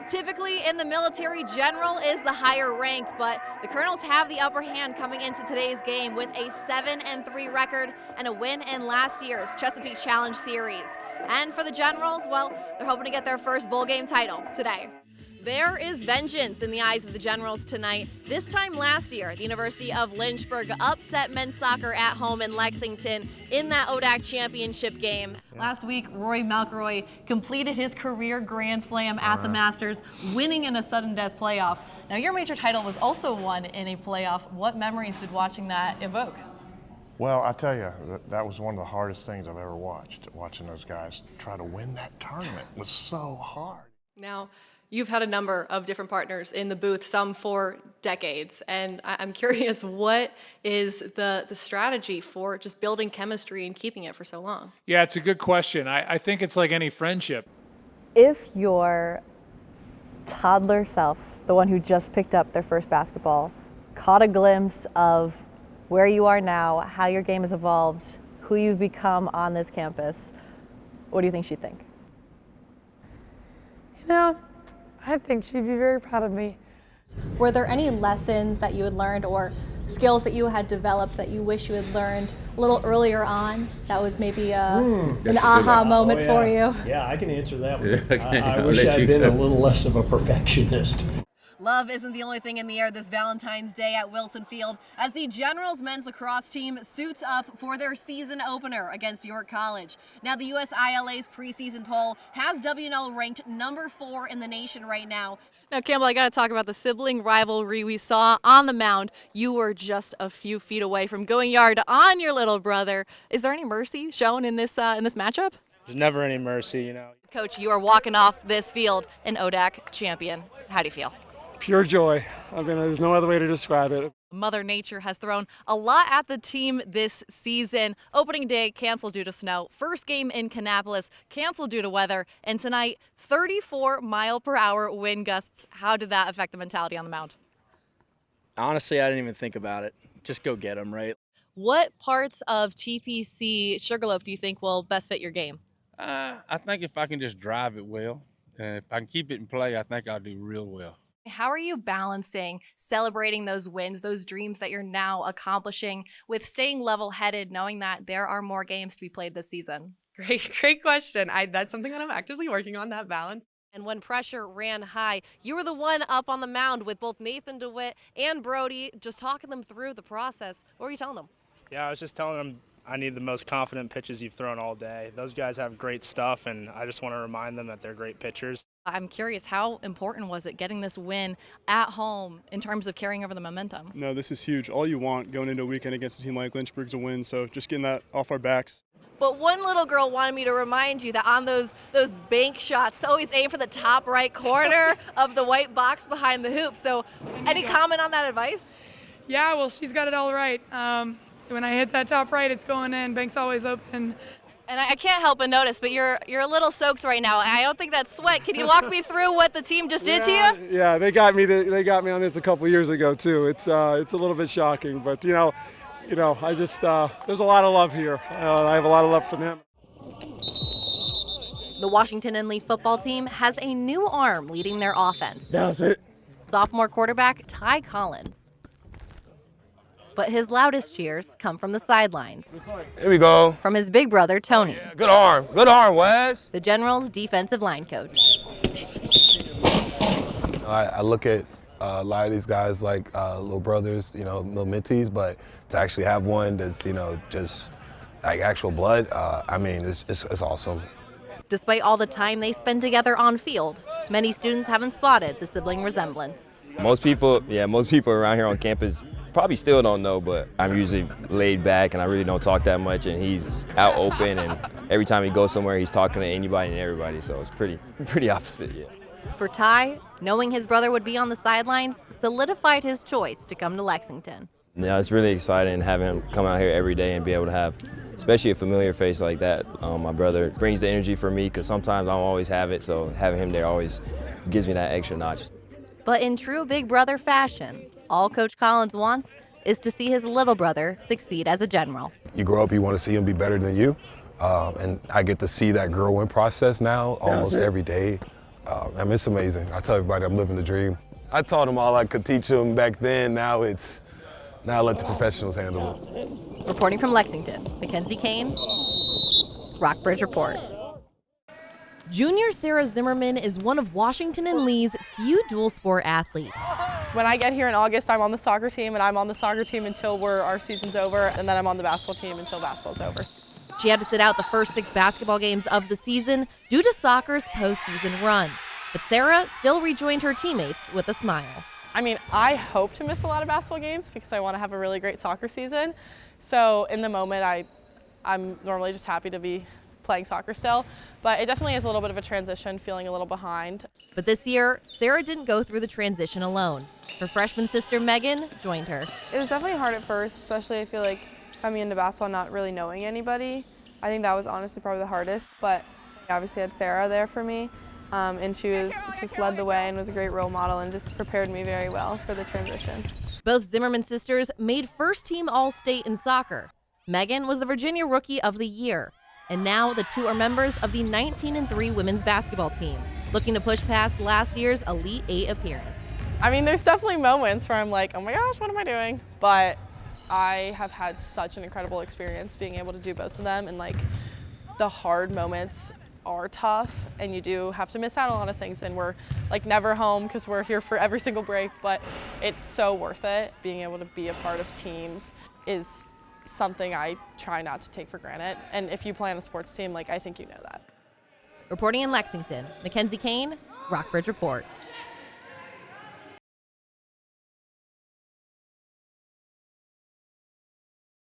Typically in the military, general is the higher rank, but the colonels have the upper hand coming into today's game with a 7-3 record and a win in last year's Chesapeake Challenge Series. And for the generals, well, they're hoping to get their first bowl game title today. There is vengeance in the eyes of the generals tonight. This time last year, the University of Lynchburg upset men's soccer at home in Lexington in that ODAC championship game. Last week, Roy McIlroy completed his career Grand Slam at the Masters, winning in a sudden death playoff. Now, your major title was also won in a playoff. What memories did watching that evoke? Well, I tell you, that was one of the hardest things I've ever watched. Watching those guys try to win that tournament was so hard. Now, you've had a number of different partners in the booth, some for decades, and I'm curious, what is the strategy for just building chemistry and keeping it for so long? Yeah, it's a good question. I think it's like any friendship. If your toddler self, the one who just picked up their first basketball, caught a glimpse of where you are now, how your game has evolved, who you've become on this campus, what do you think she'd think? You know, I think she'd be very proud of me. Were there any lessons that you had learned or skills that you had developed that you wish you had learned a little earlier on that was maybe an aha moment for you? Yeah, I can answer that one. I wish I'd been a little less of a perfectionist. Love isn't the only thing in the air this Valentine's Day at Wilson Field as the Generals men's lacrosse team suits up for their season opener against York College. Now, the USILA's preseason poll has WNL ranked number 4 in the nation right now. Now, Campbell, I got to talk about the sibling rivalry we saw on the mound. You were just a few feet away from going yard on your little brother. Is there any mercy shown in this matchup? There's never any mercy, you know. Coach, you are walking off this field an ODAC champion. How do you feel? Pure joy. I mean, there's no other way to describe it. Mother Nature has thrown a lot at the team this season. Opening day canceled due to snow. First game in Kannapolis canceled due to weather. And tonight, 34-mile-per-hour wind gusts. How did that affect the mentality on the mound? Honestly, I didn't even think about it. Just go get them, right? What parts of TPC Sugarloaf do you think will best fit your game? I think if I can just drive it well, and if I can keep it in play, I think I'll do real well. How are you balancing celebrating those wins, those dreams that you're now accomplishing with staying level-headed, knowing that there are more games to be played this season? Great question. That's something that I'm actively working on, that balance. And when pressure ran high, you were the one up on the mound with both Nathan DeWitt and Brody, just talking them through the process. What were you telling them? Yeah, I was just telling them I need the most confident pitches you've thrown all day. Those guys have great stuff, and I just want to remind them that they're great pitchers. I'm curious, how important was it getting this win at home in terms of carrying over the momentum? No, this is huge. All you want going into a weekend against a team like Lynchburg's a win, so just getting that off our backs. But one little girl wanted me to remind you that on those bank shots, always aim for the top right corner of the white box behind the hoop. So any comment on that advice? Yeah, well, she's got it all right. When I hit that top right, it's going in. Bank's always open. And I can't help but notice, but you're a little soaked right now. I don't think that's sweat. Can you walk me through what the team just did to you? Yeah, they got me on this a couple years ago too. It's a little bit shocking, but you know, I just there's a lot of love here. I have a lot of love for them. The Washington and Lee football team has a new arm leading their offense. That's it. Sophomore quarterback Ty Collins. But his loudest cheers come from the sidelines. Here we go. From his big brother, Tony. Yeah, good arm, Wes. The Generals' defensive line coach. I look at a lot of these guys like little brothers, little mentees, but to actually have one that's, just like actual blood, it's awesome. Despite all the time they spend together on field, many students haven't spotted the sibling resemblance. Most people around here on campus probably still don't know, but I'm usually laid back and I really don't talk that much, and he's out open, and every time he goes somewhere he's talking to anybody and everybody, so it's pretty opposite, yeah. For Ty, knowing his brother would be on the sidelines solidified his choice to come to Lexington. Yeah, it's really exciting having him come out here every day and be able to have, especially a familiar face like that. My brother brings the energy for me because sometimes I don't always have it, so having him there always gives me that extra notch. But in true big brother fashion, all Coach Collins wants is to see his little brother succeed as a general. You grow up, you want to see him be better than you, and I get to see that growing process now almost every day. I mean, it's amazing. I tell everybody I'm living the dream. I taught them all I could teach them back then. Now let the professionals handle it. Reporting from Lexington, McKenzie Kane, Rockbridge Report. Junior Sarah Zimmerman is one of Washington and Lee's few dual sport athletes. When I get here in August, I'm on the soccer team, and I'm on the soccer team until our season's over, and then I'm on the basketball team until basketball's over. She had to sit out the first 6 basketball games of the season due to soccer's postseason run. But Sarah still rejoined her teammates with a smile. I mean, I hope to miss a lot of basketball games because I want to have a really great soccer season. So in the moment, I'm normally just happy to be playing soccer still, but it definitely is a little bit of a transition, feeling a little behind. But this year, Sarah didn't go through the transition alone. Her freshman sister Megan joined her. It was definitely hard at first, especially I feel like coming into basketball not really knowing anybody. I think that was honestly probably the hardest, but I obviously had Sarah there for me, and she just led the way and was a great role model and just prepared me very well for the transition. Both Zimmerman sisters made first-team All-State in soccer. Megan was the Virginia Rookie of the Year. And now the two are members of the 19-3 women's basketball team, looking to push past last year's Elite 8 appearance. I mean, there's definitely moments where I'm like, oh my gosh, what am I doing? But I have had such an incredible experience being able to do both of them, and like the hard moments are tough, and you do have to miss out on a lot of things, and we're like never home because we're here for every single break, but it's so worth it. Being able to be a part of teams is something I try not to take for granted. And if you play on a sports team, like I think you know that. Reporting in Lexington, McKenzie Kane, Rockbridge Report.